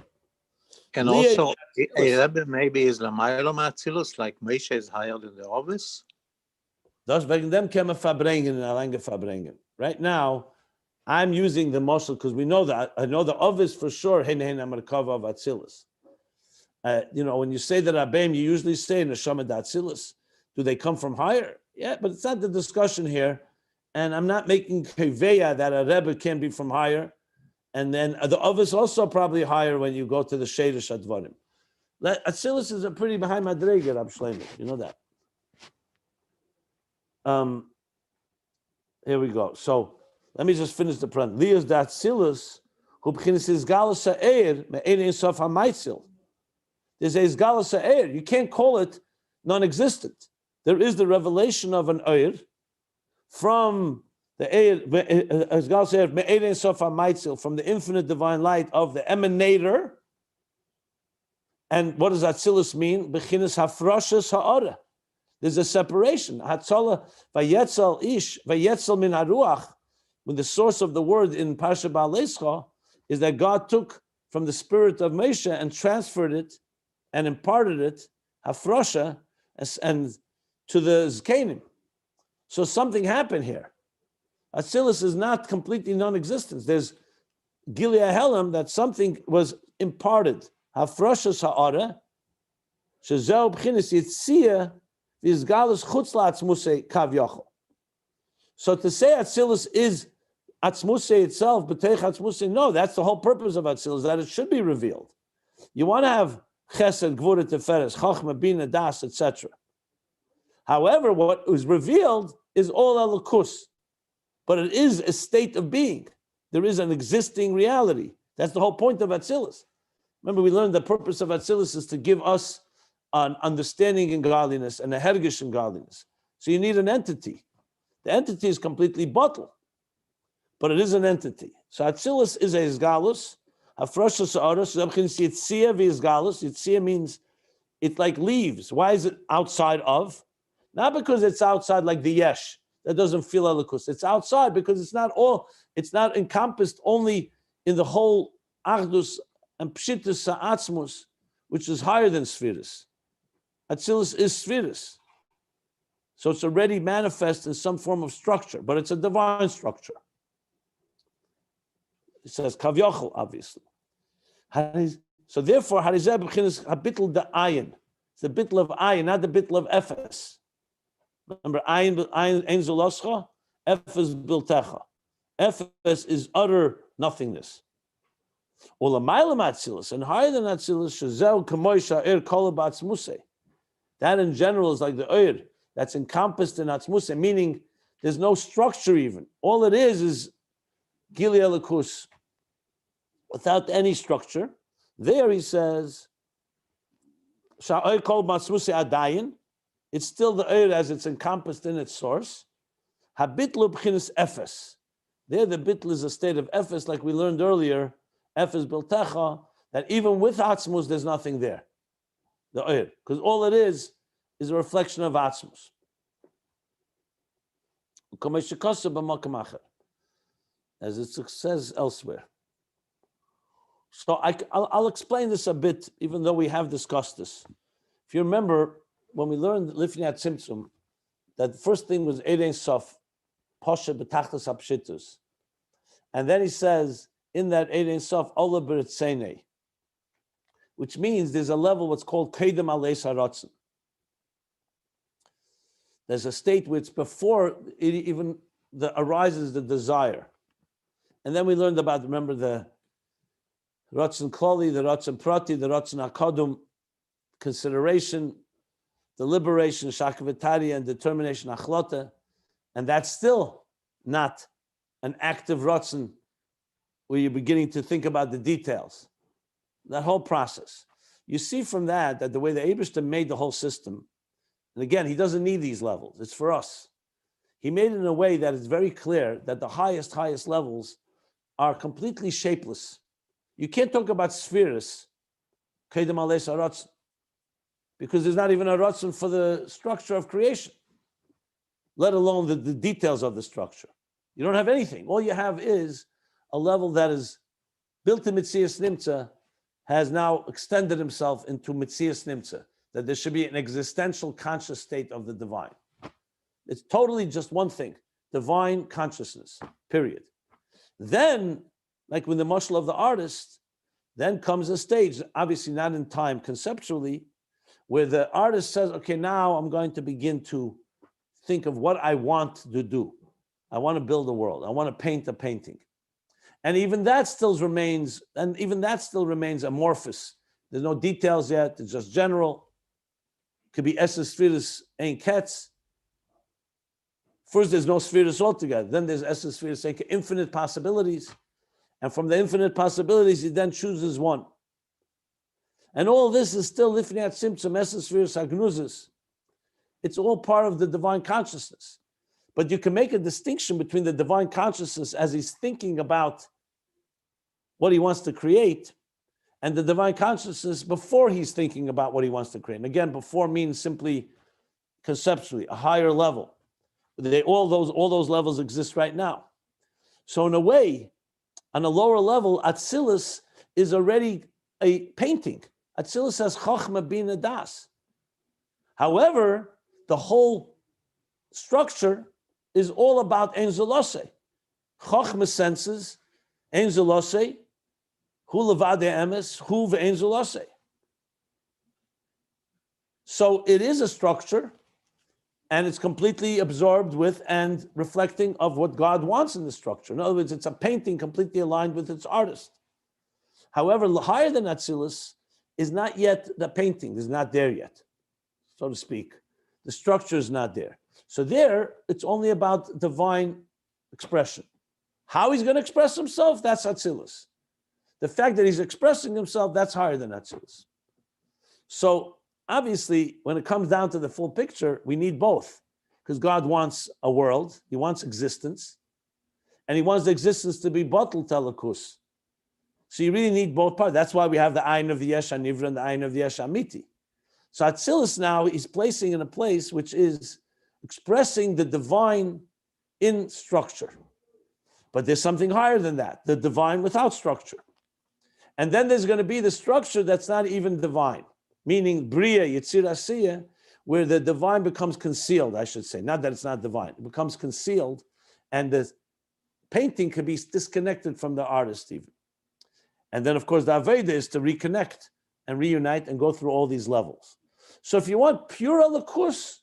And also, a Rebbe maybe is Lamaylo Atzilus, like Moshe is higher than the Ovis.
Das wegen dem kann man verbringen and lange verbringen. Right now, I'm using the muscle because we know that. I know the Ovis for sure. Hen Amarkava of Atzilus. When you say that Rabbeim, you usually say Neshama Atzilus. Do they come from higher? Yeah, but it's not the discussion here. And I'm not making keveya that a Rebbe can be from higher. And then the Ovis also probably higher when you go to the Sheidish Advarim. Atzilus is a pretty behind Madrega, Rab Shlomo. You know that. Here we go. So Let me just finish the print. Lias Daas Elyon, who b'chinas izgalus ha'er me'ein sof ha'maitzil. There's a izgalus ha'er. You can't call it non-existent. There is the revelation of an Eir from the Eir, from the infinite divine light of the emanator. And what does Atzilus mean? Bechinas hafrashas ha'ara. There's a separation. Hatzalah vayetzel ish vayetzel min haruach. When the source of the word in Parsha Ba'alescha is that God took from the spirit of Moshe and transferred it and imparted it, hafrasha, and to the Zkanim. So something happened here. Atzilus is not completely non-existent. There's Gilui Helam, that something was imparted. Hafrashas ha'ara, shezeu b'chinas yitzia v'izgalus chutz la'atzmusei kav yochel. So to say Atzilus is Atzmusei itself, b'teich Atzmusei, no, that's the whole purpose of Atzilus, that it should be revealed. You want to have Chesed, Gvura, Teferes, Chachma, Bina, Das, etc. However, what is revealed is all Elokus, but it is a state of being. There is an existing reality. That's the whole point of Atzilus. Remember, we learned the purpose of Atzilus is to give us an understanding in godliness and a hergish in godliness. So you need an entity. The entity is completely bottled, but it is an entity. So Atzilus is a Izgalus. Hafrashas ha'aros, Yitzia v'Izgalus. Yitzia means it like leaves. Why is it outside of? Not because it's outside like the yesh that doesn't feel elikus. It's outside because it's not encompassed only in the whole achdus and pshitus ha'atzmus, which is higher than spheres. Atzilus is spheres. So it's already manifest in some form of structure, but it's a divine structure. It says kavyochel, obviously. So therefore, harizeh b'chinas habitl the ayin. It's the bitl of ayin, not the bitl of efes. Remember, ayin ein zuloscha, efes biltecha. Efes is utter nothingness. Ulamaylam atzilus, and higher than atzilus, shezeu kamoy sha'ir kol ba'atzmusei. That in general is like the oir that's encompassed in atzmusei, meaning there's no structure even. All it is Gilui Elokus, without any structure. There he says, sha'ir kol ba'atzmusei adayin. It's still the oir as it's encompassed in its source. Habitlu b'chinas efes. There the bitl is a state of efes, like we learned earlier, efes biltecha, that even with atzmus, there's nothing there. The oir, because all it is a reflection of atzmus. As it says elsewhere. So I'll explain this a bit, even though we have discussed this. If you remember, when we learned Lifnei Tzimtzum, that the first thing was Ein Sof, Poshe B'tachtas Hapshitus. And then he says, in that Ein Sof, Ola B'ritzeinei, which means there's a level what's called Kedem Aleis HaRatzon. There's a state which before it even arises the desire. And then we learned about, remember, the Ratzon Klali, the Ratzon Prati, the Ratzon HaKadum, consideration, deliberation, shakavitari, and determination, achlota, and that's still not an active ratzon where you're beginning to think about the details. That whole process. You see from that the way the Eibishter made the whole system, and again, he doesn't need these levels, it's for us. He made it in a way that it's very clear that the highest levels are completely shapeless. You can't talk about spheres, kedem aleis haratzon, because there's not even a ratzon for the structure of creation, let alone the details of the structure. You don't have anything. All you have is a level that is built in Metzias Nimtza, has now extended himself into Metzias Nimtza, that there should be an existential conscious state of the divine. It's totally just one thing, divine consciousness, period. Then, like with the mashal of the artist, then comes a stage, obviously not in time conceptually, where the artist says, okay, now I'm going to begin to think of what I want to do. I want to build a world. I want to paint a painting. And even that still remains amorphous. There's no details yet. It's just general. Could be Esses Firis Ein Ketz. First, there's no spheres altogether. Then there's Esser spheres, saying infinite possibilities. And from the infinite possibilities, he then chooses one. And all this is still lifnei tzimtzum, Esser spheres, hagnuzis. It's all part of the divine consciousness. But you can make a distinction between the divine consciousness as he's thinking about what he wants to create and the divine consciousness before he's thinking about what he wants to create. And again, before means simply conceptually, a higher level. All those levels exist right now. So in a way, on a lower level, Atzilus is already a painting. Atzilus has Chochmah Bina Das. However, the whole structure is all about Ein Zelosei. Chochmah senses, Ein Zelosei, Hu Levade Emes, Hu Ve'Ein Zelosei. So it is a structure, and it's completely absorbed with and reflecting of what God wants in the structure. In other words, it's a painting completely aligned with its artist. However, higher than Atzilus is not yet the painting, is not there yet, so to speak. The structure is not there. So there, it's only about divine expression. How he's going to express himself, that's Atzilus. The fact that he's expressing himself, that's higher than Atzilus. So obviously, when it comes down to the full picture, we need both. Because God wants a world, he wants existence, and he wants the existence to be bottled telekus. So you really need both parts. That's why we have the Ayin of the Yesh HaNivra and the Ayin of the Yesh HaMiti. So Atzilus now he's placing in a place which is expressing the divine in structure. But there's something higher than that, the divine without structure. And then there's going to be the structure that's not even divine, meaning Bria, Yitzir Asiyah, where the divine becomes concealed, I should say. Not that it's not divine, it becomes concealed, and the painting can be disconnected from the artist even. And then, of course, the Aveda is to reconnect and reunite and go through all these levels. So if you want pure Elikus,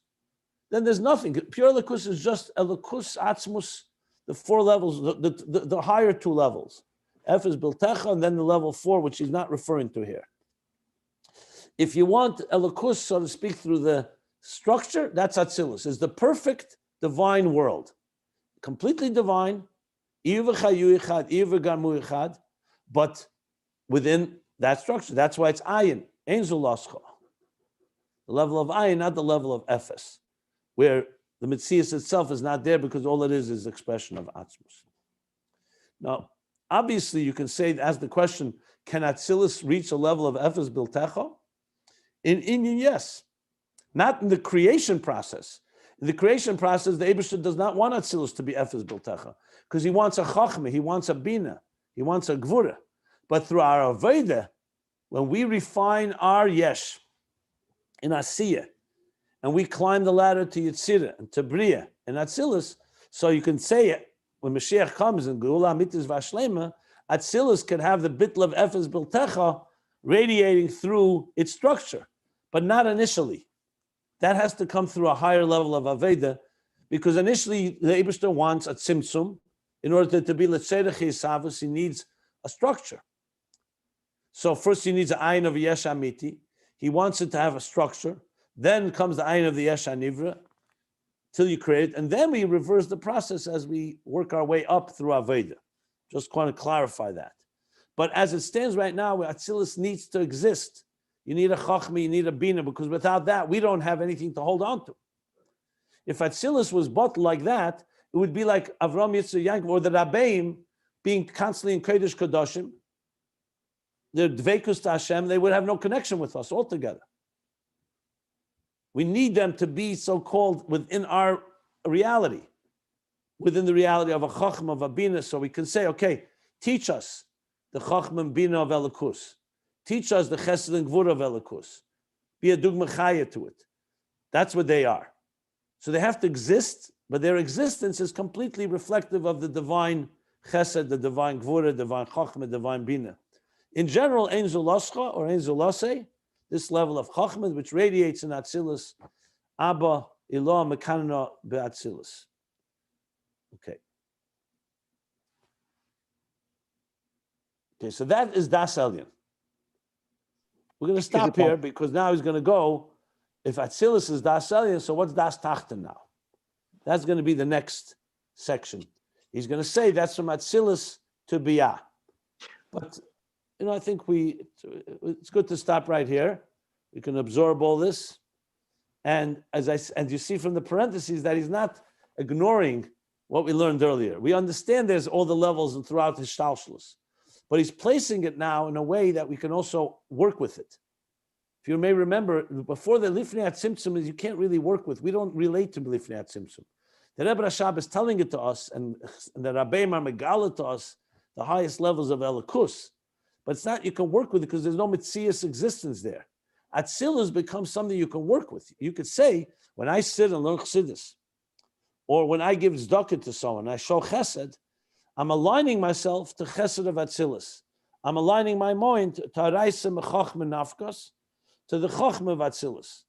then there's nothing. Pure Elikus is just Elikus, Atzmus, the four levels, the higher two levels. F is Biltecha, and then the level 4, which he's not referring to here. If you want Elikus, so to speak, through the structure, that's Atzilus. It's the perfect divine world. Completely divine, but within that structure. That's why it's Ayin, Ein Zulascha. The level of Ayin, not the level of Ephes, where the Metzias itself is not there because all it is expression of Atzmus. Now, obviously, you can say, ask the question, can Atzilus reach a level of Ephes Biltecha? In Inyan, yes. Not in the creation process. In the creation process, the Eibusher does not want Atzilus to be Ephes Biltecha because he wants a Chachma, he wants a Bina, he wants a Gvura. But through our Aveda, when we refine our Yesh in Asiyah, and we climb the ladder to Yitzira and to Bria and Atzilus, so you can say it, when Mashiach comes in Geula Mitzvah Vashlema, Atzilus can have the bitl of Ephes Biltecha radiating through its structure, but not initially. That has to come through a higher level of Aveda, because initially the Eibusher wants a tzimtzum. In order to be L'tzerech Yisavus, he needs a structure. So first he needs an Ayin of Yesh HaMiti. He wants it to have a structure. Then comes the Ayin of the Yesh HaNivra, till you create it. And then we reverse the process as we work our way up through Aveda. Just want to clarify that. But as it stands right now, Atzilus needs to exist. You need a Chachmi, you need a Bina, because without that, we don't have anything to hold on to. If Atzilus was bottled like that, it would be like Avram Yitzhak Yankov or the Rabbeim being constantly in Kodesh Kodashim. They're Dveikus to Hashem, they would have no connection with us altogether. We need them to be so-called within our reality, within the reality of a Chacham, of a Bina, so we can say, okay, teach us the Chacham and Bina of Elikus. Teach us the Chesed and Gvura of Elikus. Be a Dugma Chaya to it. That's what they are. So they have to exist, but their existence is completely reflective of the divine Chesed, the divine Gvura, divine Chacham, the divine Bina. In general, Ein Zulascha or Ein Zulasei, this level of Chachma, which radiates in Atzilus, Abba, Ilah, Mekanana, Be'atzilus. Okay. Okay, so that is Daas Elyon. We're going to stop here because now he's going to go, if Atzilus is Daas Elyon, so what's Das Tachten now? That's going to be the next section. He's going to say that's from Atzilus to Biyah. But, I think it's good to stop right here. We can absorb all this. And as you see from the parentheses that he's not ignoring what we learned earlier. We understand there's all the levels and throughout his shtalshlus, but he's placing it now in a way that we can also work with it. If you may remember, before the Lifnei Tzimtzum, you can't really work with. We don't relate to Lifnei Tzimtzum. The Rebbe Rashab is telling it to us, and the Rabbeim are megala to us the highest levels of Elikus. But it's not you can work with it because there's no Metzias existence there. Atzilus becomes something you can work with. You could say, when I sit and learn Chassidus, or when I give tzedakah to someone, I show chesed, I'm aligning myself to chesed of Atzilus. I'm aligning my mind to araisa mechachma nafkas, to the chachma of Atzilus.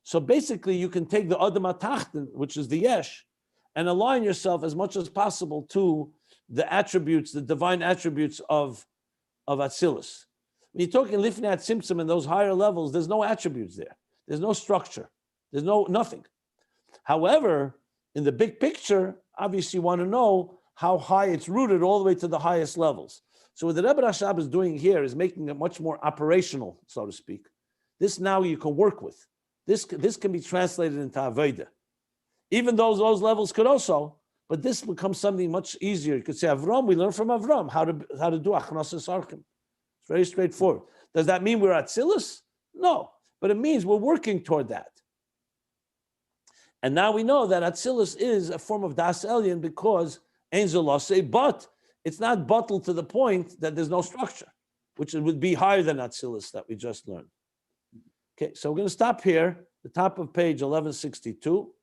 So basically, you can take the adam atachten, which is the yesh, and align yourself as much as possible to the attributes, the divine attributes of Atzilus. When you're talking Lifnei Tzimtzum and those higher levels, there's no attributes there. There's no structure. There's nothing. However, in the big picture, obviously you want to know how high it's rooted all the way to the highest levels. So what the Rebbe Rashab is doing here is making it much more operational, so to speak. This now you can work with. This can be translated into Avodah. Even though those levels could also, but this becomes something much easier. You could say Avram, we learn from Avram how to do Achnosas Archim. It's very straightforward. Does that mean we're Atzilus? No, but it means we're working toward that. And now we know that Atzilus is a form of Daas Elyon because Ein Zolase, but it's not bottled to the point that there's no structure, which would be higher than Atzilus that we just learned. Okay, so we're going to stop here, the top of page 1162.